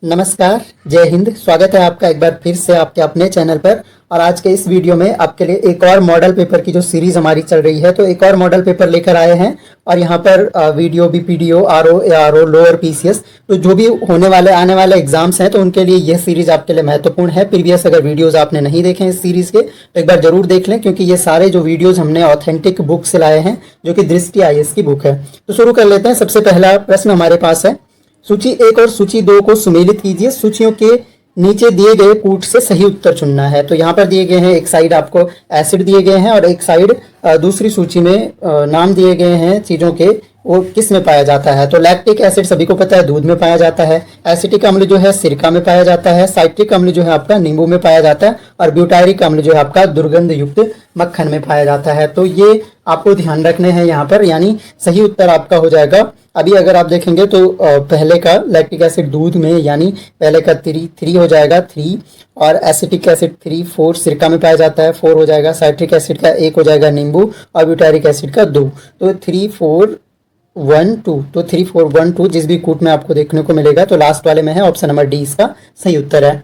नमस्कार, जय हिंद। स्वागत है आपका एक बार फिर से आपके अपने चैनल पर। और आज के इस वीडियो में आपके लिए एक और मॉडल पेपर की जो सीरीज हमारी चल रही है, तो एक और मॉडल पेपर लेकर आए हैं। और यहाँ पर VDO, BPDO, RO, ARO, lower PCS, तो जो भी होने वाले आने वाले एग्जाम्स हैं, तो उनके लिए यह सीरीज आपके लिए महत्वपूर्ण है। प्रीवियस अगर वीडियोज आपने नहीं देखे हैं इस सीरीज के, तो एक बार जरूर देख लें, क्योंकि ये सारे जो वीडियोज हमने ऑथेंटिक बुक से लाए हैं, जो कि दृष्टि आईएएस की बुक है। तो शुरू कर लेते हैं। सबसे पहला प्रश्न हमारे पास है, सूची 1 और सूची 2 को सुमेलित कीजिए। सूचियों के नीचे दिए गए कूट से सही उत्तर चुनना है। तो यहाँ पर दिए गए हैं, एक साइड आपको एसिड दिए गए हैं और एक साइड दूसरी सूची में नाम दिए गए हैं चीजों के, वो किस में पाया जाता है। तो लैक्टिक एसिड सभी को पता है दूध में पाया जाता है, एसिटिक अम्ल जो है सिरका में पाया जाता है, साइट्रिक अम्ल जो है आपका नींबू में पाया जाता है, और ब्यूटायरिक अम्ल जो है आपका दुर्गंध युक्त मक्खन में पाया जाता है। तो ये आपको ध्यान रखने हैं यहाँ पर, यानी सही उत्तर आपका हो जाएगा। अभी अगर आप देखेंगे तो पहले का लैक्टिक एसिड दूध में, यानी पहले का 3 हो जाएगा 3, और एसिटिक एसिड 3, 4 सिरका में पाया जाता है 4 हो जाएगा, साइट्रिक एसिड का 1 हो जाएगा नींबू, और ब्यूटारिक एसिड का 2। तो 3 4 1 2, तो 3 4 1 2 जिस भी कूट में आपको देखने को मिलेगा, तो लास्ट वाले में है। ऑप्शन नंबर डी इसका सही उत्तर है।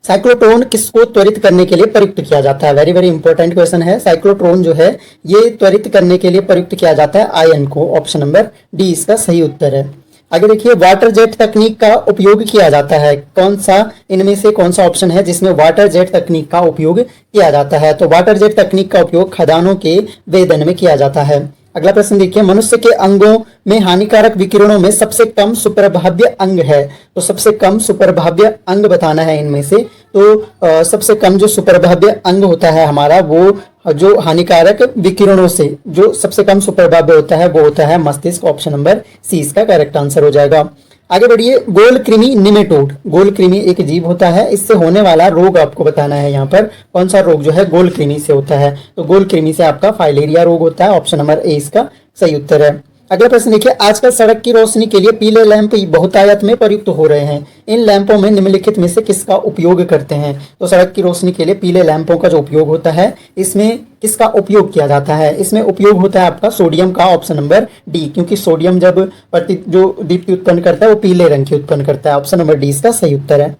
साइक्लोट्रॉन किसको त्वरित करने के लिए प्रयुक्त किया जाता है? वेरी वेरी इंपॉर्टेंट क्वेश्चन है। साइक्लोट्रॉन जो है ये त्वरित करने के लिए प्रयुक्त किया जाता है आयन को। ऑप्शन नंबर डी इसका सही उत्तर है। आगे देखिए, वाटर जेट तकनीक का उपयोग किया जाता है। कौन सा इनमें से कौन सा ऑप्शन है जिसमें वाटर जेट तकनीक का उपयोग किया जाता है? तो वाटर जेट तकनीक का उपयोग खदानों के वेदन में किया जाता है। अगला प्रश्न देखिए, मनुष्य के अंगों में हानिकारक विकिरणों में सबसे कम सुप्रभाव्य अंग है। तो सबसे कम सुप्रभाव्य अंग बताना है इनमें से। तो सबसे कम जो सुप्रभाव्य अंग होता है हमारा, वो जो हानिकारक विकिरणों से जो सबसे कम सुप्रभाव्य होता है, वो होता है मस्तिष्क। ऑप्शन नंबर सी इसका करेक्ट आंसर हो जाएगा। आगे बढ़िए, गोल कृमि निमेटोड। गोल कृमि एक जीव होता है, इससे होने वाला रोग आपको बताना है। यहाँ पर कौन सा रोग जो है गोल कृमि से होता है? तो गोल कृमि से आपका फाइलेरिया रोग होता है। ऑप्शन नंबर ए इसका सही उत्तर है। अगला प्रश्न देखिए, आजकल सड़क की रोशनी के लिए पीले लैंप बहुतायत में प्रयुक्त हो रहे हैं। इन लैंपों में निम्नलिखित में से किसका उपयोग करते हैं? तो सड़क की रोशनी के लिए पीले लैंपों का जो उपयोग होता है, इसमें किसका उपयोग किया जाता है? इसमें उपयोग होता है आपका सोडियम का। ऑप्शन नंबर डी, क्योंकि सोडियम जब जो दीप्ति उत्पन्न करता है वो पीले रंग की उत्पन्न करता है। ऑप्शन नंबर डी इसका सही उत्तर है।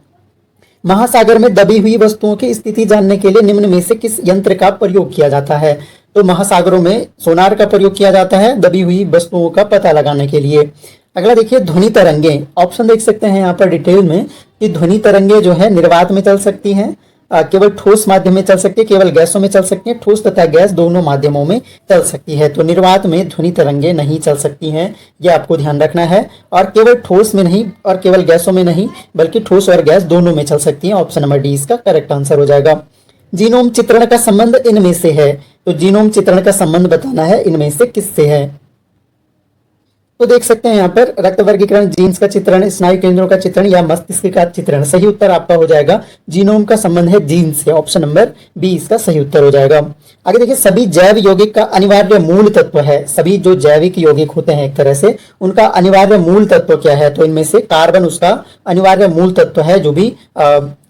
महासागर में दबी हुई वस्तुओं की स्थिति जानने के लिए निम्न में से किस यंत्र का प्रयोग किया जाता है? तो महासागरों में सोनार का प्रयोग किया जाता है दबी हुई वस्तुओं का पता लगाने के लिए। अगला देखिए, ध्वनि तरंगे। ऑप्शन देख सकते हैं यहाँ पर डिटेल में कि ध्वनि तरंगे जो है निर्वात में चल सकती हैं, केवल ठोस माध्यम में चल सकती है, केवल गैसों में चल सकती है, ठोस तथा गैस दोनों माध्यमों में चल सकती है। तो निर्वात में ध्वनि तरंगे नहीं चल सकती हैं, ये आपको ध्यान रखना है। और केवल ठोस में नहीं और केवल गैसों में नहीं, बल्कि ठोस और गैस दोनों में चल सकती है। ऑप्शन नंबर डी इसका करेक्ट आंसर हो जाएगा। जीनोम चित्रण का संबंध इनमें से है। तो जीनोम चित्रण का संबंध बताना है इनमें से किससे है। तो देख सकते हैं यहाँ पर रक्त वर्गीकरण, जीन्स का चित्रण, स्नायु केंद्रों का चित्रण या मस्तिष्क का चित्रण। सही उत्तर आपका हो जाएगा जीनोम का संबंध है जीन से। ऑप्शन नंबर बी इसका सही उत्तर हो जाएगा। आगे देखिए, सभी जैव यौगिक का अनिवार्य मूल तत्व है। सभी जो जैविक यौगिक होते हैं एक तरह से, उनका अनिवार्य मूल तत्व क्या है? तो इनमें से कार्बन उसका अनिवार्य मूल तत्व है। जो भी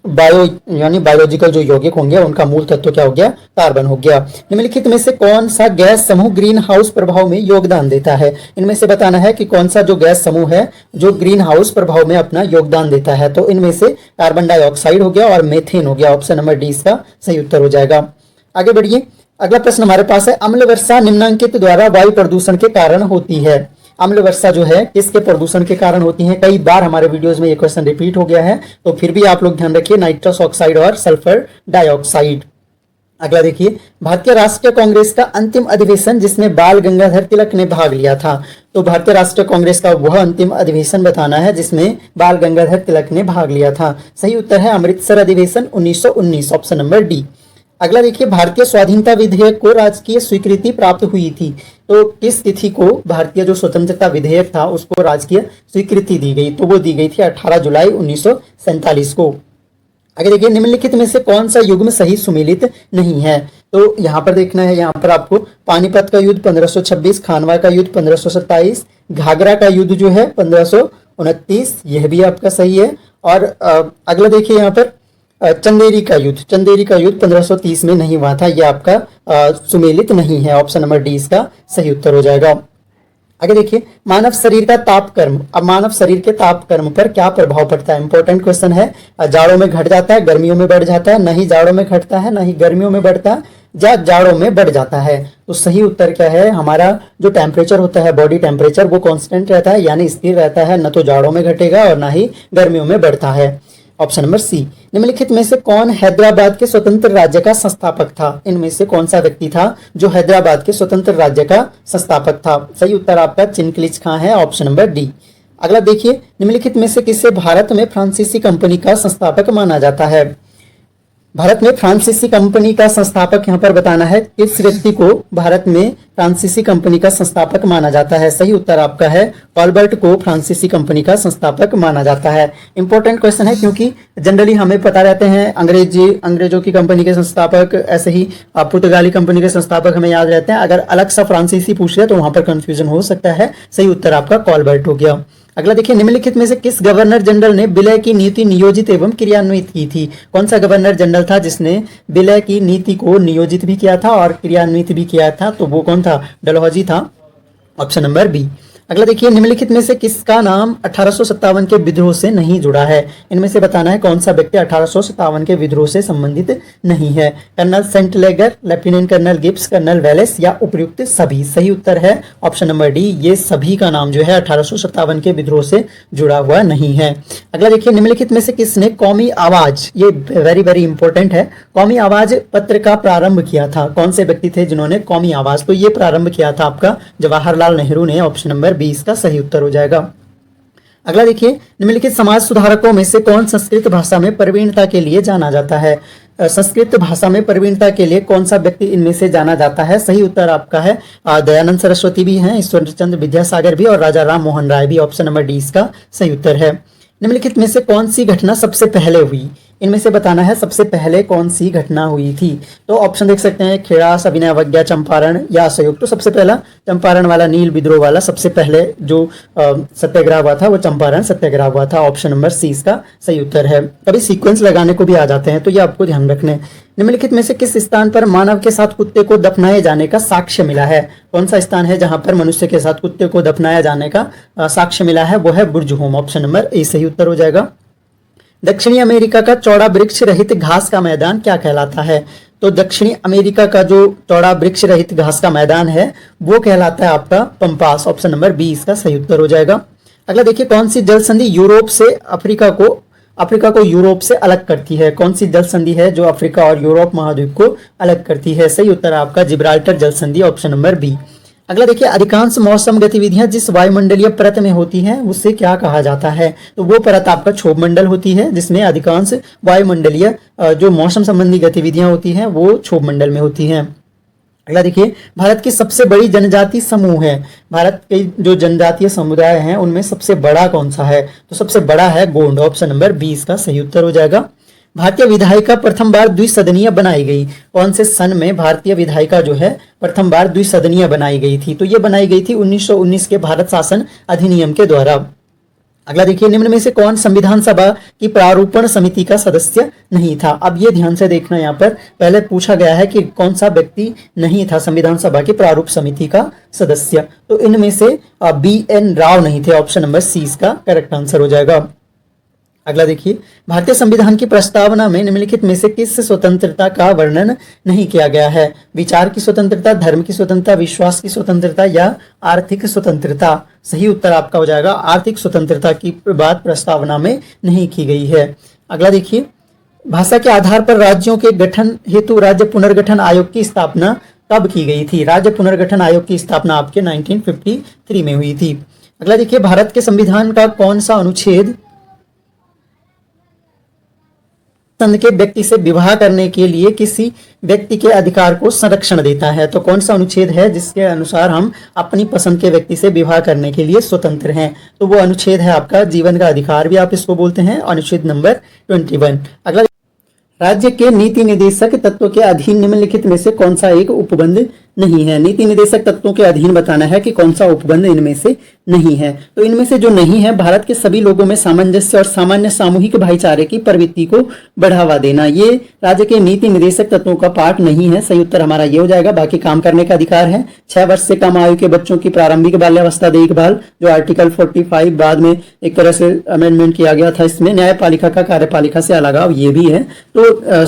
यानी बायोलॉजिकल जो यौगिक होंगे उनका मूल तत्व क्या हो गया? कार्बन हो गया। निम्नलिखित में से कौन सा गैस समूह ग्रीन हाउस प्रभाव में योगदान देता है? इनमें से बताना है कि कौन सा जो गैस समूह है जो ग्रीन हाउस प्रभाव में अपना योगदान देता है। तो इनमें से कार्बन डाइऑक्साइड हो गया और मेथेन हो गया। ऑप्शन नंबर डी इसका सही उत्तर हो जाएगा। आगे बढ़िए, अगला प्रश्न हमारे पास है, अम्ल वर्षा निम्नांकित द्वारा वायु प्रदूषण के कारण होती है। अम्ल वर्षा जो है किसके प्रदूषण के कारण होती है? कई बार हमारे वीडियोस में ये क्वेश्चन रिपीट हो गया है, तो फिर भी आप लोग ध्यान रखिए, नाइट्रस ऑक्साइड और सल्फर डाइऑक्साइड। अगला देखिए, भारतीय राष्ट्रीय कांग्रेस का अंतिम अधिवेशन जिसमें बाल गंगाधर तिलक ने भाग लिया था। तो भारतीय राष्ट्रीय कांग्रेस का वह अंतिम अधिवेशन बताना है जिसमें बाल गंगाधर तिलक ने भाग लिया था। सही उत्तर है अमृतसर अधिवेशन 1919। Option number D. अगला देखिए, भारतीय स्वाधीनता विधेयक को राजकीय स्वीकृति प्राप्त हुई थी। तो किस तिथि को भारतीय जो स्वतंत्रता विधेयक था उसको राजकीय स्वीकृति दी गई? तो वो दी गई थी 18 जुलाई 1947 को। आगे देखिए, निम्नलिखित में से कौन सा युग्म सही सुमेलित नहीं है? तो यहाँ पर देखना है, यहाँ पर आपको पानीपत का युद्ध 1526, खानवा का युद्ध 1527, घाघरा का युद्ध जो है 1529, यह भी आपका सही है। और अगला देखिए यहाँ पर चंदेरी का युद्ध 1530 में नहीं हुआ था, यह आपका सुमेलित नहीं है। ऑप्शन नंबर डी इसका सही उत्तर हो जाएगा। आगे देखिए, मानव शरीर का तापक्रम। अब मानव शरीर के तापक्रम पर क्या प्रभाव पड़ता है? इंपॉर्टेंट क्वेश्चन है। जाड़ों में घट जाता है, गर्मियों में बढ़ जाता है, नहीं जाड़ों में घटता है, नहीं गर्मियों में बढ़ता है, या जाड़ों में बढ़ जाता है। तो सही उत्तर क्या है? हमारा जो टेम्परेचर होता है, बॉडी टेम्परेचर, वो कांस्टेंट रहता है, यानी स्थिर रहता है, न तो जाड़ों में घटेगा और ना ही गर्मियों में बढ़ता है। Option number C. निम्नलिखित में से कौन हैदराबाद के स्वतंत्र राज्य का संस्थापक था? इनमें से कौन सा व्यक्ति था जो हैदराबाद के स्वतंत्र राज्य का संस्थापक था? सही उत्तर आपका चिनक्लिच खां है, ऑप्शन नंबर डी। अगला देखिए, निम्नलिखित में से किसे भारत में फ्रांसीसी कंपनी का संस्थापक माना जाता है? भारत में फ्रांसीसी कंपनी का संस्थापक यहाँ पर बताना है, किस व्यक्ति को भारत में फ्रांसीसी कंपनी का संस्थापक माना जाता है? सही उत्तर आपका है, कॉलबर्ट को फ्रांसीसी कंपनी का संस्थापक माना जाता है। इंपॉर्टेंट क्वेश्चन है, क्योंकि जनरली हमें पता रहते हैं अंग्रेजों की कंपनी के संस्थापक, ऐसे ही पुर्तगाली कंपनी के संस्थापक हमें याद रहते हैं। अगर अलग सा फ्रांसीसी पूछ रहे तो वहां पर कंफ्यूजन हो सकता है। सही उत्तर आपका कॉलबर्ट हो गया। अगला देखिए, निम्नलिखित में से किस गवर्नर जनरल ने विलय की नीति नियोजित एवं क्रियान्वित की थी? कौन सा गवर्नर जनरल था जिसने विलय की नीति को नियोजित भी किया था और क्रियान्वित भी किया था? तो वो कौन था? डलहौजी था, ऑप्शन नंबर बी। अगला देखिए, निम्नलिखित में से किसका नाम 1857 के विद्रोह से नहीं जुड़ा है? इनमें से बताना है कौन सा व्यक्ति 1857 के विद्रोह से संबंधित नहीं है। Colonel Saint Leger, lieutenant colonel Gibbs, colonel Wellesley या उपयुक्त सभी? सही उत्तर है ऑप्शन नंबर डी, ये सभी का नाम जो है 1857 के विद्रोह से जुड़ा हुआ नहीं है। अगला देखिए, निम्नलिखित में से किसने कौमी आवाज, ये वेरी वेरी इंपॉर्टेंट है, कौमी आवाज पत्र का प्रारंभ किया था? कौन से व्यक्ति थे जिन्होंने कौमी आवाज, तो ये प्रारंभ किया था आपका जवाहरलाल नेहरू ने, ऑप्शन नंबर 20 का सही उत्तर हो जाएगा। अगला देखिए, निम्नलिखित समाज सुधारकों में से कौन संस्कृत भाषा में प्रवीणता के लिए जाना जाता है? संस्कृत भाषा में प्रवीणता के लिए कौन सा व्यक्ति इनमें से जाना जाता है? सही उत्तर आपका है दयानंद सरस्वती भी हैं, ईश्वरचंद्र विद्यासागर भी और राजा राम मोहन राय भी, ऑप्शन नंबर डी इसका सही उत्तर है। निम्नलिखित में से कौन सी घटना सबसे पहले हुई? इनमें से बताना है सबसे पहले कौन सी घटना हुई थी। तो ऑप्शन देख सकते हैं, खेड़ा, सविनय अवज्ञा, चंपारण या असहयोग। तो सबसे पहला चंपारण वाला, नील विद्रोह वाला, सबसे पहले जो सत्याग्रह हुआ था वो चंपारण सत्याग्रह हुआ था, ऑप्शन नंबर सी इसका सही उत्तर है। कभी सीक्वेंस लगाने को भी आ जाते हैं, तो ये आपको ध्यान रखने। निम्नलिखित में से किस स्थान पर मानव के साथ कुत्ते को दफनाए जाने का साक्ष्य मिला है? कौन सा स्थान है जहां पर मनुष्य के साथ कुत्ते को दफनाया जाने का साक्ष्य मिला है? वो है बुर्ज होम, ऑप्शन नंबर ए सही उत्तर हो जाएगा। दक्षिणी अमेरिका का चौड़ा वृक्ष रहित घास का मैदान क्या कहलाता है? तो दक्षिणी अमेरिका का जो चौड़ा वृक्ष रहित घास का मैदान है वो कहलाता है आपका पंपास, ऑप्शन नंबर बी इसका सही उत्तर हो जाएगा। अगला देखिए, कौन सी जल संधि यूरोप से अफ्रीका को यूरोप से अलग करती है? कौन सी जल संधि है जो अफ्रीका और यूरोप महाद्वीप को अलग करती है? सही उत्तर आपका जिब्राल्टर जल संधि, ऑप्शन नंबर बी। अगला देखिए, अधिकांश मौसम गतिविधियां जिस वायुमंडलीय परत में होती हैं उसे क्या कहा जाता है? तो वो परत आपका क्षोभ मंडल होती है, जिसमें अधिकांश वायुमंडलीय जो मौसम संबंधी गतिविधियां होती हैं वो क्षोभ मंडल में होती हैं। अगला देखिए, भारत की सबसे बड़ी जनजाति समूह है, भारत के जो जनजातीय समुदाय हैं उनमें सबसे बड़ा कौन सा है? तो सबसे बड़ा है गोंड, ऑप्शन नंबर बी इसका सही उत्तर हो जाएगा। भारतीय विधायिका प्रथम बार द्विसदनीय बनाई गई, कौन से सन में भारतीय विधायिका जो है प्रथम बार द्विसदनीय बनाई गई थी? तो ये बनाई गई थी 1919 के भारत शासन अधिनियम के द्वारा। अगला देखिए, निम्न में से कौन संविधान सभा की प्रारूपण समिति का सदस्य नहीं था? अब ये ध्यान से देखना, यहाँ पर पहले पूछा गया है कि कौन सा व्यक्ति नहीं था संविधान सभा की प्रारूप समिति का सदस्य, तो इनमें से BN राव नहीं थे, ऑप्शन नंबर सी इसका करेक्ट आंसर हो जाएगा। अगला देखिए, भारतीय संविधान की प्रस्तावना में निम्नलिखित में से किस स्वतंत्रता का वर्णन नहीं किया गया है? विचार की स्वतंत्रता, धर्म की स्वतंत्रता, विश्वास की स्वतंत्रता या आर्थिक स्वतंत्रता? सही उत्तर आपका हो जाएगा आर्थिक स्वतंत्रता की बात प्रस्तावना में नहीं की गई है। अगला देखिए, भाषा के आधार पर राज्यों के गठन हेतु राज्य पुनर्गठन आयोग की स्थापना कब की गई थी? राज्य पुनर्गठन आयोग की स्थापना आपके 1953 में हुई थी। अगला देखिए, भारत के संविधान का कौन सा अनुच्छेद पसंद के व्यक्ति से विवाह करने के लिए किसी व्यक्ति के अधिकार को संरक्षण देता है? तो कौन सा अनुच्छेद है जिसके अनुसार हम अपनी पसंद के व्यक्ति से विवाह करने के लिए स्वतंत्र हैं? तो वो अनुच्छेद है आपका जीवन का अधिकार भी आप इसको बोलते हैं, अनुच्छेद नंबर 21। अगला, राज्य के नीति निर्देशक तत्व के अधीन निम्नलिखित में से कौन सा एक उपबंध नहीं है। नीति निदेशक तत्वों के अधीन बताना है कि कौन सा उपबंध इनमें से नहीं है। तो इनमें से जो नहीं है, भारत के सभी लोगों में सामंजस्य और सामान्य सामूहिक भाईचारे की प्रवृत्ति को बढ़ावा देना, ये राज्य के नीति निदेशक तत्वों का पार्ट नहीं है। सही उत्तर हमारा ये हो जाएगा। बाकी काम करने का अधिकार है। 6 वर्ष से कम आयु के बच्चों की प्रारंभिक बाल्यावस्था देखभाल, जो आर्टिकल 45 बाद में एक तरह से अमेंडमेंट किया गया था, इसमें न्यायपालिका का कार्यपालिका से अलगाव, ये भी है। तो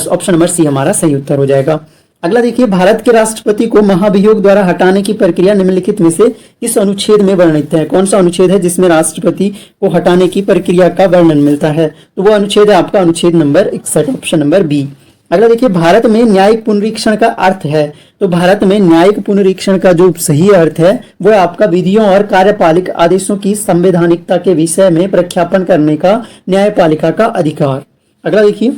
ऑप्शन नंबर सी हमारा सही उत्तर हो जाएगा। अगला देखिए, भारत के राष्ट्रपति को महाभियोग द्वारा हटाने की प्रक्रिया निम्नलिखित में से किस अनुच्छेद में वर्णित है? कौन सा अनुच्छेद है जिसमें राष्ट्रपति को हटाने की प्रक्रिया का वर्णन मिलता है? तो वो अनुच्छेद है आपका अनुच्छेद नंबर 61, ऑप्शन नंबर बी। अगला देखिए, भारत में न्यायिक पुनरीक्षण का अर्थ है। तो भारत में न्यायिक पुनरीक्षण का जो सही अर्थ है वो आपका विधियों और कार्यपालिक आदेशों की संवैधानिकता के विषय में प्रख्यापन करने का न्यायपालिका का अधिकार। अगला देखिए,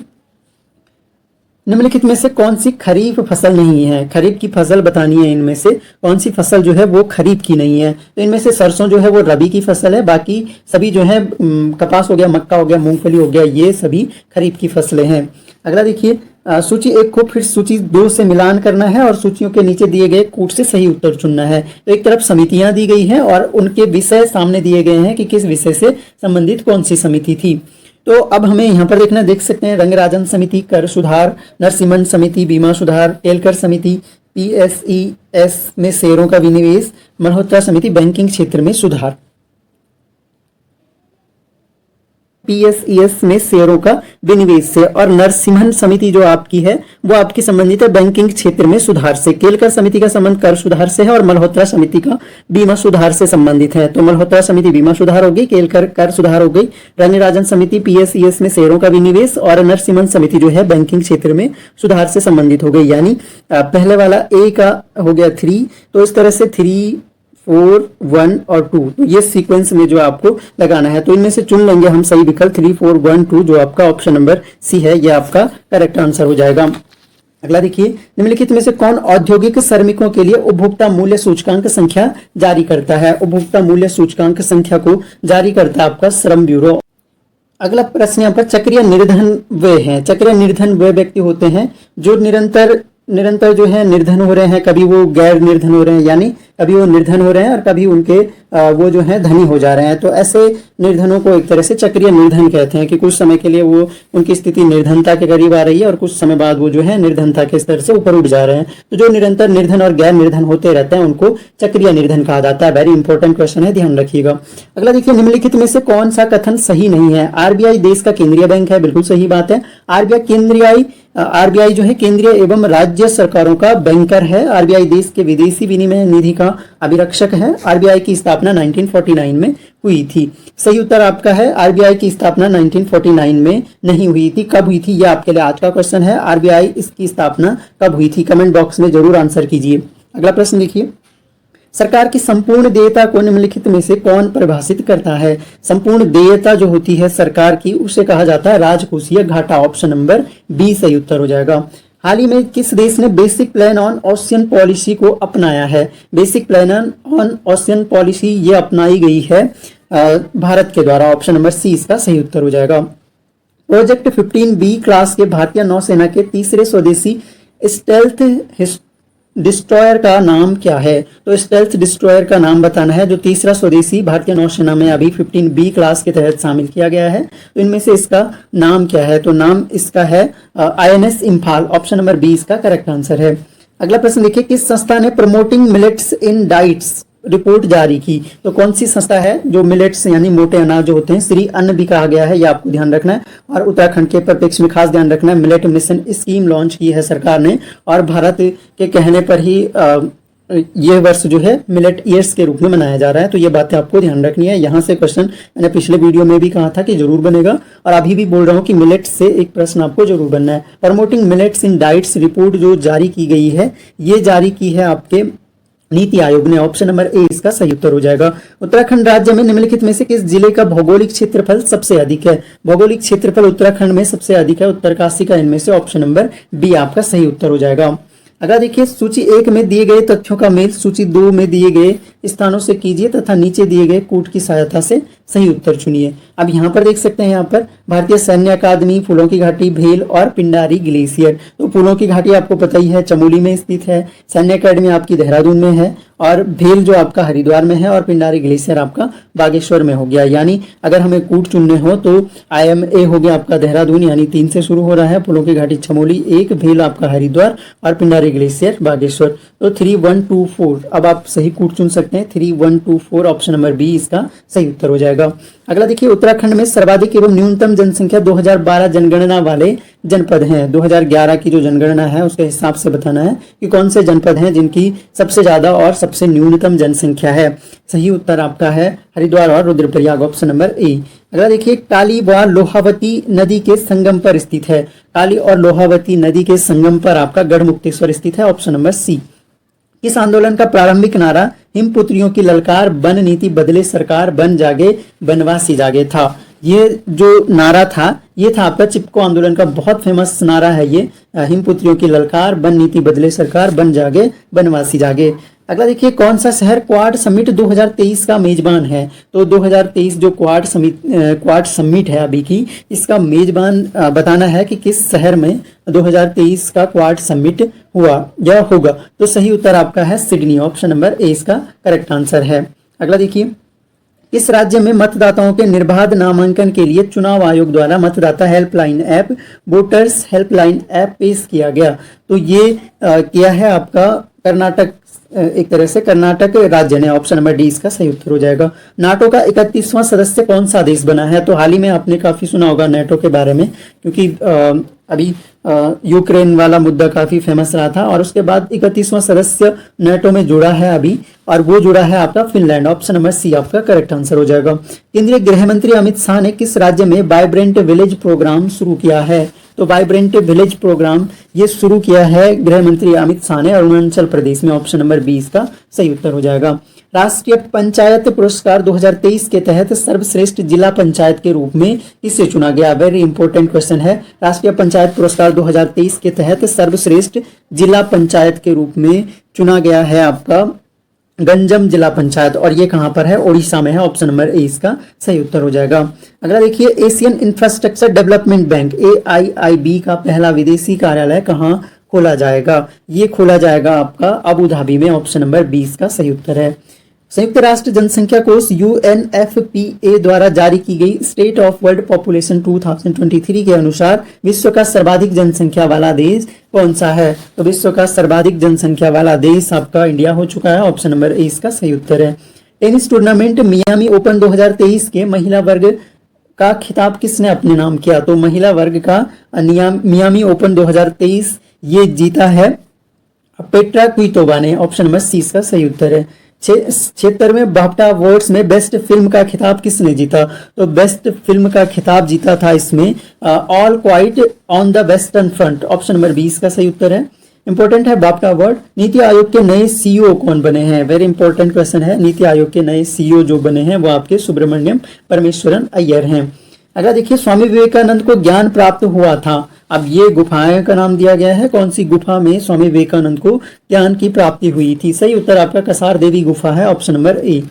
निम्नलिखित में से कौन सी खरीफ फसल नहीं है? खरीफ की फसल बतानी है। इनमें से कौन सी फसल जो है वो खरीफ की नहीं है? तो इनमें से सरसों जो है वो रबी की फसल है। बाकी सभी जो है कपास हो गया, मक्का हो गया, मूंगफली हो गया, ये सभी खरीफ की फसलें हैं। अगला देखिए, सूची 1 को फिर सूची 2 से मिलान करना है और सूचियों के नीचे दिए गए कूट से सही उत्तर चुनना है। तो एक तरफ समितियां दी गई हैं और उनके विषय सामने दिए गए हैं कि किस विषय से संबंधित कौन सी समिति थी। तो अब हमें यहाँ पर देखना, देख सकते हैं, रंगराजन समिति कर सुधार, नरसिम्हन समिति बीमा सुधार, टेलकर समिति PSES में शेयरों का विनिवेश, मल्होत्रा समिति बैंकिंग क्षेत्र में सुधार। PSES में शेयरों का विनिवेश से, और नरसिम्हन समिति जो आपकी है वो आपकी संबंधित है बैंकिंग क्षेत्र में सुधार से। केलकर समिति का संबंध कर सुधार से है और मल्होत्रा समिति का बीमा सुधार से संबंधित है। तो मल्होत्रा समिति बीमा सुधार हो गई, केलकर कर सुधार हो गई, रंगराजन समिति PSES में शेयरों का विनिवेश, और नरसिम्हन समिति जो है बैंकिंग क्षेत्र में सुधार से संबंधित हो गई। यानी पहले वाला A का हो गया 3, तो इस तरह से 3, 4, 1 और 2, तो ये सीक्वेंस में जो आपको लगाना है। तो इनमें से चुन लेंगे हम सही विकल्प 3, 4, 1, 2, जो आपका ऑप्शन नंबर सी है, ये आपका करेक्ट आंसर हो जाएगा। अगला देखिए, निम्नलिखित में से कौन औद्योगिक श्रमिकों के लिए उपभोक्ता मूल्य सूचकांक संख्या जारी करता है? उपभोक्ता मूल्य सूचकांक संख्या को जारी करता है आपका श्रम ब्यूरो। अगला प्रश्न यहाँ पर चक्रीय निर्धन वे हैं। चक्रीय निर्धन वे व्यक्ति होते हैं जो निरंतर जो है निर्धन हो रहे हैं, कभी वो गैर निर्धन हो रहे हैं, यानी कभी वो निर्धन हो रहे हैं और कभी उनके वो जो है धनी हो जा रहे हैं। तो ऐसे निर्धनों को एक तरह से चक्रीय निर्धन कहते हैं कि कुछ समय के लिए वो उनकी स्थिति निर्धनता के करीब आ रही है और कुछ समय बाद वो जो है निर्धनता के स्तर से ऊपर उठ जा रहे हैं। तो जो निरंतर निर्धन और गैर निर्धन होते रहते हैं उनको चक्रीय निर्धन कहा जाता है। वेरी इंपॉर्टेंट क्वेश्चन है, ध्यान रखिएगा। अगला देखिए, निम्नलिखित में से कौन सा कथन सही नहीं है? RBI देश का केंद्रीय बैंक है, बिल्कुल सही बात है। RBI जो है केंद्रीय एवं राज्य सरकारों का बैंकर है। RBI देश के विदेशी विनिमय निधि का अभिरक्षक है। RBI की स्थापना 1949 में हुई थी। सही उत्तर आपका है, RBI की स्थापना 1949 में नहीं हुई थी। कब हुई थी, यह आपके लिए आज का क्वेश्चन है। RBI इसकी स्थापना कब हुई थी? कमेंट बॉक्स में जरूर आंसर कीजिए। अगला प्रश्न देखिए, सरकार की संपूर्ण देयता को निम्नलिखित में से कौन परिभाषित करता है? संपूर्ण देयता जो होती है सरकार की, उसे कहा जाता है राजकोषीय घाटा। ऑप्शन नंबर बी सही उत्तर हो जाएगा। हाल ही में किस देश ने basic plan on ocean policy को अपनाया है? Basic plan on ocean policy ये अपनाई गई है भारत के द्वारा। ऑप्शन नंबर सी इसका सही उत्तर हो जाएगा। प्रोजेक्ट 15B क्लास के भारतीय नौसेना के तीसरे स्वदेशी स्टेल्थ डिस्ट्रॉयर का नाम क्या है? तो स्टेल्थ डिस्ट्रॉयर का नाम बताना है, जो तीसरा स्वदेशी भारतीय नौसेना में अभी 15B क्लास के तहत शामिल किया गया है। तो इनमें से इसका नाम क्या है? तो नाम इसका है INS Imphal. Option number B इसका करेक्ट आंसर है। अगला प्रश्न देखिए, किस संस्था ने promoting millets in diets report जारी की? तो कौन सी संस्था है जो मिलेट्स यानी मोटे अनाज जो होते हैं, श्री अन्न भी कहा गया है, ये आपको ध्यान रखना है। और उत्तराखंड के परिप्रेक्ष्य में खास ध्यान रखना है, मिलेट मिशन स्कीम लॉन्च की है सरकार ने, और भारत के कहने पर ही ये वर्ष जो है मिलेट ईयर्स के रूप में मनाया जा रहा है। तो ये बातें आपको ध्यान रखनी है। यहाँ से क्वेश्चन मैंने पिछले वीडियो में भी कहा था कि जरूर बनेगा, और अभी भी बोल रहा हूँ कि मिलेट्स से एक प्रश्न आपको जरूर बनना है। Promoting millets in diets report जो जारी की गई है, ये जारी की है आपके नीति आयोग ने। ऑप्शन नंबर ए इसका सही उत्तर हो जाएगा। उत्तराखंड राज्य में निम्नलिखित में से किस जिले का भौगोलिक क्षेत्रफल सबसे अधिक है? भौगोलिक क्षेत्रफल उत्तराखंड में सबसे अधिक है उत्तरकाशी का। इनमें से ऑप्शन नंबर बी आपका सही उत्तर हो जाएगा। अगर देखिए, सूची 1 में दिए गए तथ्यों का मेल सूची 2 में दिए गए स्थानों से कीजिए तथा नीचे दिए गए कूट की सहायता से सही उत्तर चुनिए। अब यहाँ पर देख सकते हैं, यहाँ पर भारतीय सैन्य अकादमी, फूलों की घाटी, भेल और पिंडारी ग्लेशियर। तो फूलों की घाटी आपको पता ही है चमोली में स्थित है, सैन्य अकादमी आपकी देहरादून में है, और भेल जो आपका हरिद्वार में है, और पिंडारी ग्लेशियर आपका बागेश्वर में हो गया। यानी अगर हमें कूट चुनने हो तो IMA हो गया आपका देहरादून, यानी 3 से शुरू हो रहा है, फूलों की घाटी चमोली 1, भेल आपका हरिद्वार और पिंडारी ग्लेशियर बागेश्वर। तो 3, 1, 2, 4 अब आप सही कूट चुन सकते हैं। 3, 1, 2, 4 ऑप्शन नंबर बी इसका सही उत्तर हो जाएगा। अगला देखिए, उत्तराखंड में सर्वाधिक एवं न्यूनतम जनसंख्या 2012 जनगणना वाले जनपद हैं। 2011 की जो जनगणना है उसके हिसाब से बताना है कि कौन से जनपद हैं जिनकी सबसे ज्यादा और सबसे न्यूनतम जनसंख्या है। सही उत्तर आपका है हरिद्वार और रुद्रप्रयाग, ऑप्शन नंबर ए। अगला देखिए, काली व लोहावती नदी के संगम पर स्थित है। काली और लोहावती नदी के संगम पर आपका गढ़मुक्तेश्वर स्थित है, ऑप्शन नंबर सी। इस आंदोलन का प्रारंभिक नारा हिमपुत्रियों की ललकार, वन नीति बदले सरकार, वन जागे बनवासी जागे था। ये जो नारा था ये था आपका चिपको आंदोलन का बहुत फेमस नारा है ये, हिमपुत्रियों की ललकार, वन नीति बदले सरकार, वन जागे बनवासी जागे। अगला देखिए, कौन सा शहर क्वाड समिट 2023 का मेजबान है। तो 2023 जो क्वाड समिट है अभी की, इसका मेजबान बताना है कि किस शहर में 2023 का क्वाड समिट हुआ या होगा। तो सही उत्तर आपका है सिडनी, ऑप्शन नंबर ए इसका करेक्ट आंसर है। अगला देखिए, इस राज्य में मतदाताओं के निर्बाध नामांकन के लिए चुनाव आयोग द्वारा मतदाता helpline app, voters helpline app पेश किया गया। तो ये किया है आपका कर्नाटक, एक तरह से कर्नाटक राज्य ने, ऑप्शन नंबर डी इसका सही उत्तर हो जाएगा। नाटो का 31वां सदस्य कौन सा देश बना है। तो हाल ही में आपने काफी सुना होगा नाटो के बारे में, क्योंकि अभी यूक्रेन वाला मुद्दा काफी फेमस रहा था, और उसके बाद 31वां सदस्य नाटो में जुड़ा है अभी, और वो जुड़ा है आपका फिनलैंड, ऑप्शन नंबर सी आपका करेक्ट आंसर हो जाएगा। केंद्रीय गृह मंत्री अमित शाह ने किस राज्य में वाइब्रेंट विलेज प्रोग्राम शुरू किया है। तो वाइब्रेंट विलेज प्रोग्राम ये शुरू किया है गृह मंत्री अमित शाह ने अरुणाचल प्रदेश में, ऑप्शन नंबर बी इसका सही उत्तर हो जाएगा। राष्ट्रीय पंचायत पुरस्कार 2023 के तहत सर्वश्रेष्ठ जिला पंचायत के रूप में किसे चुना गया। वेरी इंपॉर्टेंट क्वेश्चन है। राष्ट्रीय पंचायत पुरस्कार 2023 के तहत सर्वश्रेष्ठ जिला पंचायत के रूप में चुना गया है आपका गंजम जिला पंचायत, और ये कहां पर है, ओडिशा में है, ऑप्शन नंबर ए इसका सही उत्तर हो जाएगा। अगला देखिए, Asian infrastructure development bank AIIB का पहला विदेशी कार्यालय कहां खोला जाएगा। ये खोला जाएगा आपका अबू धाबी में, ऑप्शन नंबर बी इसका सही उत्तर है। संयुक्त राष्ट्र जनसंख्या कोष UNFPA द्वारा जारी की गई स्टेट ऑफ वर्ल्ड पॉपुलेशन 2023 के अनुसार विश्व का सर्वाधिक जनसंख्या वाला देश कौन सा है। तो विश्व का सर्वाधिक जनसंख्या वाला देश आपका इंडिया हो चुका है, ऑप्शन नंबर ए इसका सही उत्तर है। टेनिस टूर्नामेंट मियामी ओपन 2023 के महिला वर्ग का खिताब किसने अपने नाम किया। तो महिला वर्ग का मियामी ओपन 2023 ये जीता है पेट्रा क्विटोवा ने, ऑप्शन नंबर सी इसका सही उत्तर है। 76वें बाफ्टा अवार्ड्स में बेस्ट फिल्म का खिताब किसने जीता। तो बेस्ट फिल्म का खिताब जीता था इसमें all quite on the western front, option number 20 का सही उत्तर है। इंपॉर्टेंट है बाफ्टा अवार्ड। नीति आयोग के नए CEO कौन बने हैं। वेरी इंपॉर्टेंट क्वेश्चन है। नीति आयोग के नए CEO जो बने हैं वो आपके सुब्रमण्यम परमेश्वरन अय्यर हैं। अगर देखिए, स्वामी विवेकानंद को ज्ञान प्राप्त हुआ था, अब ये गुफाएं का नाम दिया गया है, कौन सी गुफा में स्वामी विवेकानंद को ज्ञान की प्राप्ति हुई थी। सही उत्तर आपका कसार देवी गुफा है, ऑप्शन नंबर ए।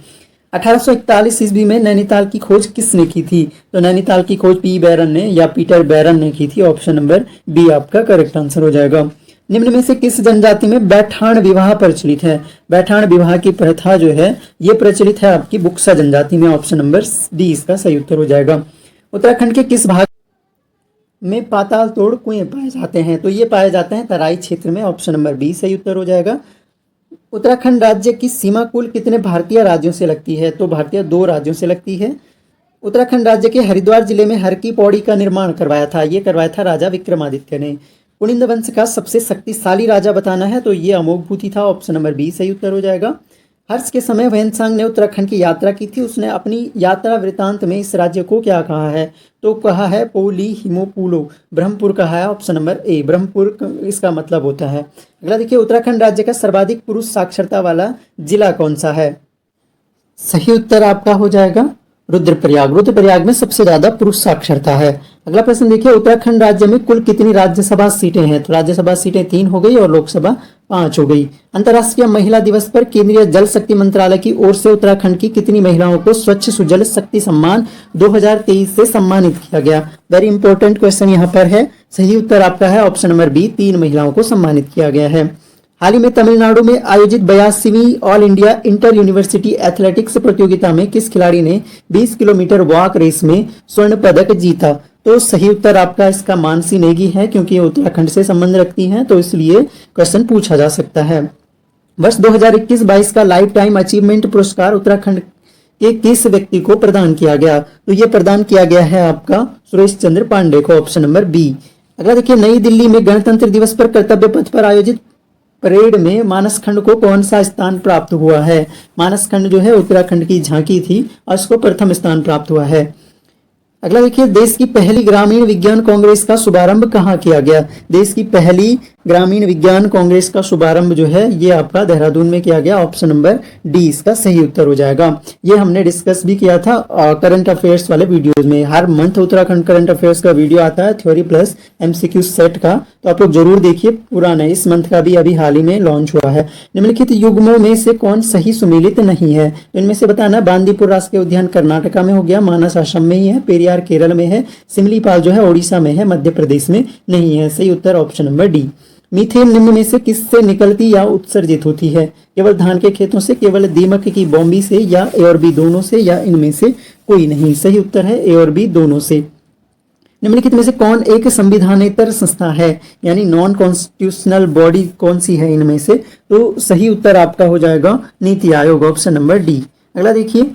1841 ईस्वी में नैनीताल की खोज किसने की थी। तो नैनीताल की खोज P. बैरन ने या पीटर बैरन ने की थी, ऑप्शन नंबर बी आपका करेक्ट आंसर हो जाएगा। निम्न में से किस जनजाति में बैठान विवाह प्रचलित है। बैठान विवाह की प्रथा जो है ये प्रचलित है आपकी बुक्सा जनजाति में, ऑप्शन नंबर डी इसका सही उत्तर हो जाएगा। उत्तराखंड के किस भाग में पाताल तोड़ कुएं पाए जाते हैं। तो ये पाए जाते हैं तराई क्षेत्र में, ऑप्शन नंबर बी सही उत्तर हो जाएगा। उत्तराखंड राज्य की सीमा कुल कितने भारतीय राज्यों से लगती है। तो भारतीय 2 राज्यों से लगती है। उत्तराखंड राज्य के हरिद्वार जिले में हर की पौड़ी का निर्माण करवाया था, ये करवाया था राजा विक्रमादित्य ने। कुनिंद वंश का सबसे शक्तिशाली राजा बताना है, तो ये अमोघभूति था, ऑप्शन नंबर बी सही उत्तर हो जाएगा। हर्ष के समय वैनसांग ने उत्तराखंड की यात्रा की थी, उसने अपनी यात्रा वृतांत में इस राज्य को क्या कहा है। तो कहा है पोली हिमोपुलो, ब्रह्मपुर कहा है, ऑप्शन नंबर ए ब्रह्मपुर इसका मतलब होता है। अगला देखिए, उत्तराखंड राज्य का सर्वाधिक पुरुष साक्षरता वाला जिला कौन सा है। सही उत्तर आपका हो जाएगा रुद्रप्रयाग। रुद्रप्रयाग में सबसे ज्यादा पुरुष साक्षरता है। अगला प्रश्न देखिए, उत्तराखंड राज्य में कुल कितनी राज्यसभा सीटें हैं। तो राज्यसभा सीटें 3 हो गई और लोकसभा 5 हो गई। अंतर्राष्ट्रीय महिला दिवस पर केंद्रीय जल शक्ति मंत्रालय की ओर से उत्तराखंड की कितनी महिलाओं को स्वच्छ सुजल शक्ति सम्मान 2023 से सम्मानित किया गया? वेरी इंपॉर्टेंट क्वेश्चन यहाँ पर है। सही उत्तर आपका है ऑप्शन नंबर बी, 3 महिलाओं को सम्मानित किया गया है। हाल ही में तमिलनाडु में आयोजित 82वीं all India inter university athletics प्रतियोगिता में किस खिलाड़ी ने 20 किलोमीटर वॉक रेस में स्वर्ण पदक जीता? तो सही उत्तर आपका इसका मानसी नेगी है, क्योंकि ये उत्तराखंड से संबंध रखती हैं, तो इसलिए क्वेश्चन पूछा जा सकता है। वर्ष 2021-22 का लाइफ टाइम अचीवमेंट पुरस्कार उत्तराखंड के किस व्यक्ति को प्रदान किया गया? तो ये प्रदान किया गया है आपका सुरेश चंद्र पांडे को, ऑप्शन नंबर बी। अगला देखिए, नई दिल्ली में गणतंत्र दिवस पर कर्तव्य पथ पर आयोजित परेड में मानस खंड को कौन सा स्थान प्राप्त हुआ है? मानस खंड जो है उत्तराखंड की झांकी थी और इसको प्रथम स्थान प्राप्त हुआ है। अगला देखिए, देश की पहली ग्रामीण विज्ञान कांग्रेस का शुभारंभ कहाँ किया गया? देश की पहली ग्रामीण विज्ञान कांग्रेस का शुभारंभ जो है ये आपका देहरादून में किया गया, ऑप्शन नंबर डी इसका सही उत्तर हो जाएगा। ये हमने डिस्कस भी किया था करंट अफेयर्स वाले वीडियोज में। हर मंथ उत्तराखंड करंट अफेयर्स का वीडियो आता है, थ्योरी प्लस एमसीक्यू सेट का, तो आप लोग जरूर देखिए। पुराना इस मंथ का भी अभी हाल ही में लॉन्च हुआ है। निम्नलिखित युग्मों में से कौन सही सुमेलित नहीं है? इनमें से बताना, बांदीपुर राष्ट्रीय उद्यान कर्नाटका में हो गया, मानस असम में ही है, पेरियार केरल में है, सिमलीपाल जो है ओडिशा में है, मध्य प्रदेश में नहीं है। सही उत्तर ऑप्शन नंबर डी। मीथेन निम्न में से किससे निकलती या उत्सर्जित होती है? केवल धान के खेतों से, केवल दीमक की बॉम्बी से, या ए और बी दोनों से, या इनमें से कोई नहीं? सही उत्तर है ए और बी दोनों से। निम्नलिखित में से कौन एक संविधानेतर संस्था है, यानी नॉन कॉन्स्टिट्यूशनल बॉडी कौन सी है इनमें से? तो सही उत्तर आपका हो जाएगा NITI Aayog, option number D. अगला देखिए,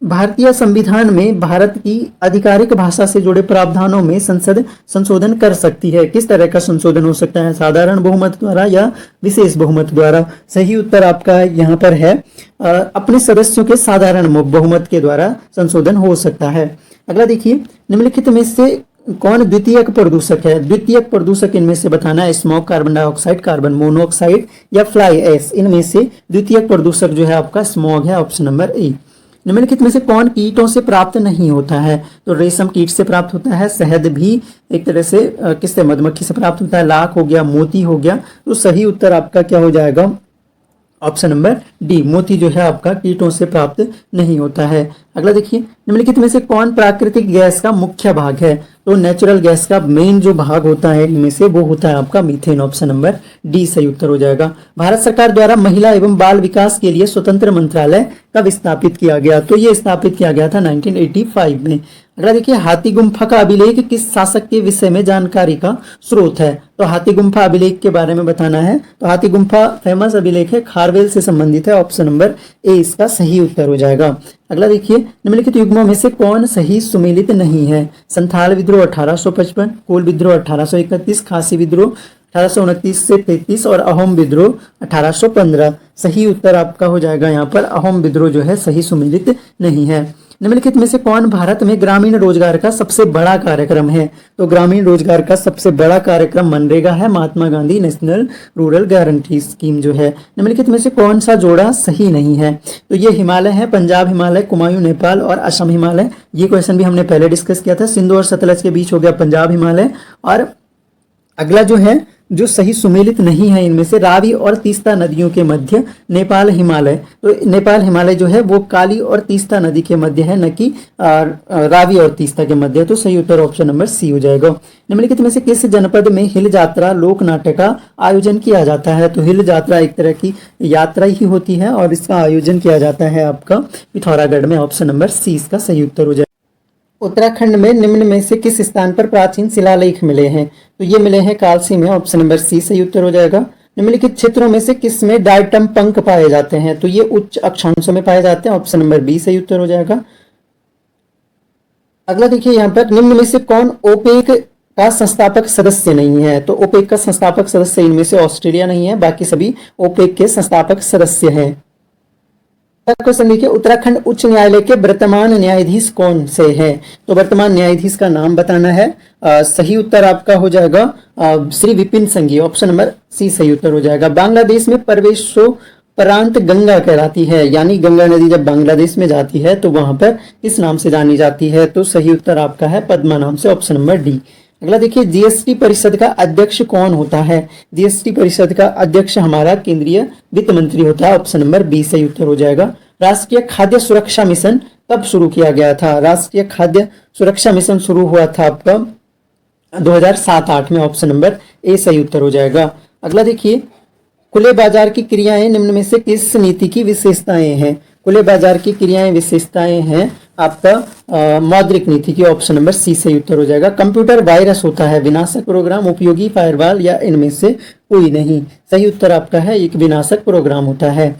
भारतीय संविधान में भारत की आधिकारिक भाषा से जुड़े प्रावधानों में संसद संशोधन कर सकती है। किस तरह का संशोधन हो सकता है? साधारण बहुमत द्वारा या विशेष बहुमत द्वारा? सही उत्तर आपका यहाँ पर है अपने सदस्यों के साधारण बहुमत के द्वारा संशोधन हो सकता है। अगला देखिए, निम्नलिखित में से कौन द्वितीयक प्रदूषक है? द्वितीयक प्रदूषक इनमें से बताना है, smoke, carbon dioxide, carbon monoxide या फ्लाई ऐश। इनमें से द्वितीयक प्रदूषक जो है आपका स्मॉग है, ऑप्शन नंबर ए। निम्नलिखित में से कौन कीटों से प्राप्त नहीं होता है? तो रेशम कीट से प्राप्त होता है, शहद भी एक तरह से किससे, मधुमक्खी से प्राप्त होता है, लाख हो गया, मोती हो गया। तो सही उत्तर आपका क्या हो जाएगा? ऑप्शन नंबर डी, मोती जो है आपका कीटों से प्राप्त नहीं होता है। अगला देखिए, निम्नलिखित में से कौन प्राकृतिक गैस का मुख्य भाग है? तो नेचुरल गैस का मेन जो भाग होता है इनमें से वो होता है आपका मीथेन, ऑप्शन नंबर डी सही उत्तर हो जाएगा। भारत सरकार द्वारा महिला एवं बाल विकास के लिए स्वतंत्र मंत्रालय कब स्थापित किया गया? तो ये स्थापित किया गया था 1985 में। अगला देखिए, हाथी गुम्फा का अभिलेख किस शासक के विषय में जानकारी का स्रोत है? तो हाथी गुम्फा अभिलेख के बारे में बताना है। तो हाथी गुम्फा फेमस अभिलेख है, खारवेल से संबंधित है, ऑप्शन नंबर ए इसका सही उत्तर हो जाएगा। अगला देखिए, निम्नलिखित युग्मों में से कौन सही सुमेलित नहीं है? संथाल विद्रोह 1855, कोल विद्रोह 1831, खासी विद्रोह 1829 से 33 और अहोम विद्रोह 1815। सही उत्तर आपका हो जाएगा यहाँ पर अहोम विद्रोह जो है सही सुमेलित नहीं है। निम्नलिखित में से कौन भारत में ग्रामीण रोजगार का सबसे बड़ा कार्यक्रम है? तो ग्रामीण रोजगार का सबसे बड़ा कार्यक्रम मनरेगा है, Mahatma Gandhi national rural guarantee scheme जो है। निम्नलिखित में से कौन सा जोड़ा सही नहीं है? तो ये हिमालय है, पंजाब हिमालय, कुमायूं नेपाल और असम हिमालय। ये क्वेश्चन भी हमने पहले डिस्कस किया था। सिंधु और सतलज के बीच हो गया पंजाब हिमालय। और अगला जो है जो सही सुमेलित नहीं है इनमें से रावी और तीस्ता नदियों के मध्य नेपाल हिमालय। तो नेपाल हिमालय जो है वो काली और तीस्ता नदी के मध्य है, न कि रावी और तीस्ता के मध्य। तो सही उत्तर ऑप्शन नंबर सी हो जाएगा। निम्नलिखित में से किस जनपद में हिल यात्रा लोक नाटक का आयोजन किया जाता है? तो हिल यात्रा एक तरह की यात्रा ही होती है और इसका आयोजन किया जाता है आपका पिथौरागढ़ में, ऑप्शन नंबर सी इसका सही उत्तर हो जाएगा। उत्तराखंड में निम्न में से किस स्थान पर प्राचीन शिलालेख मिले हैं? तो ये मिले हैं कालसी में, ऑप्शन नंबर सी सही उत्तर हो जाएगा। निम्नलिखित क्षेत्रों में से किस में डायटम पंख पाए जाते हैं? तो ये उच्च अक्षांशों में पाए जाते हैं, ऑप्शन नंबर बी सही उत्तर हो जाएगा। अगला देखिए, यहाँ पर निम्न में से कौन ओपेक का संस्थापक सदस्य नहीं है? तो ओपेक का संस्थापक सदस्य इनमें से ऑस्ट्रेलिया नहीं है, बाकी सभी ओपेक के संस्थापक सदस्य हैं। क्वेश्चन देखिए, उत्तराखंड उच्च न्यायालय के वर्तमान न्यायाधीश कौन से हैं? तो वर्तमान न्यायाधीश का नाम बताना है। सही उत्तर आपका हो जाएगा श्री विपिन संघी, ऑप्शन नंबर सी सही उत्तर हो जाएगा। बांग्लादेश में प्रवेशोपरांत गंगा कहलाती है, यानी गंगा नदी जब बांग्लादेश में जाती है तो वहां पर किस नाम से जानी जाती है? तो सही उत्तर आपका है पद्मा नाम से, ऑप्शन नंबर डी। अगला देखिए, जीएसटी परिषद का अध्यक्ष कौन होता है? जीएसटी परिषद का अध्यक्ष हमारा केंद्रीय वित्त मंत्री होता है। ऑप्शन नंबर बी सही उत्तर हो जाएगा। राष्ट्रीय खाद्य सुरक्षा मिशन कब शुरू किया गया था? राष्ट्रीय खाद्य सुरक्षा मिशन शुरू हुआ था आपका 2007-8 में। ऑप्शन नंबर ए सही उत्तर हो जाएगा। अगला देखिए, खुले बाजार की क्रियाएं निम्न में से किस नीति की विशेषताएं हैं? खुले बाजार की क्रियाएं विशेषताएं हैं आपका मौद्रिक नीति की। ऑप्शन नंबर सी सही उत्तर हो जाएगा। कंप्यूटर वायरस होता है विनाशक प्रोग्राम, उपयोगी फायरवॉल या इनमें से कोई नहीं? सही उत्तर आपका है एक विनाशक प्रोग्राम होता है।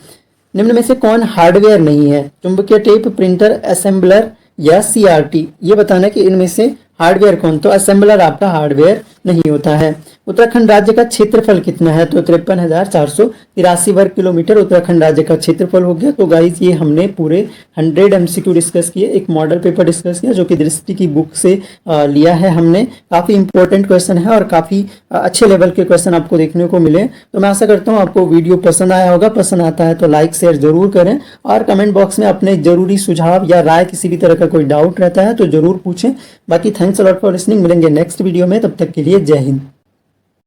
निम्न में से कौन हार्डवेयर नहीं है? चुंबकीय टेप, प्रिंटर, असेंबलर या सीआरटी? ये बताना कि इनमें से हार्डवेयर कौन? तो असेंबलर आपका हार्डवेयर नहीं होता है। उत्तराखंड राज्य का क्षेत्रफल कितना है? तो 53,483 वर्ग किलोमीटर उत्तराखंड राज्य का क्षेत्रफल हो गया। तो गाइज ये हमने पूरे 100 एमसीक्यू डिस्कस किए, एक मॉडल पेपर डिस्कस किया जो कि दृष्टि की बुक से लिया है हमने। काफ़ी इंपॉर्टेंट क्वेश्चन है और काफ़ी अच्छे लेवल के क्वेश्चन आपको देखने को मिले। तो मैं आशा करता हूँ आपको वीडियो पसंद आया होगा। पसंद आता है तो लाइक शेयर जरूर करें और कमेंट बॉक्स में अपने जरूरी सुझाव या राय, किसी भी तरह का कोई डाउट रहता है तो जरूर पूछें। बाकी thanks a lot for listening. मिलेंगे नेक्स्ट वीडियो में, तब तक के लिए जय हिंद।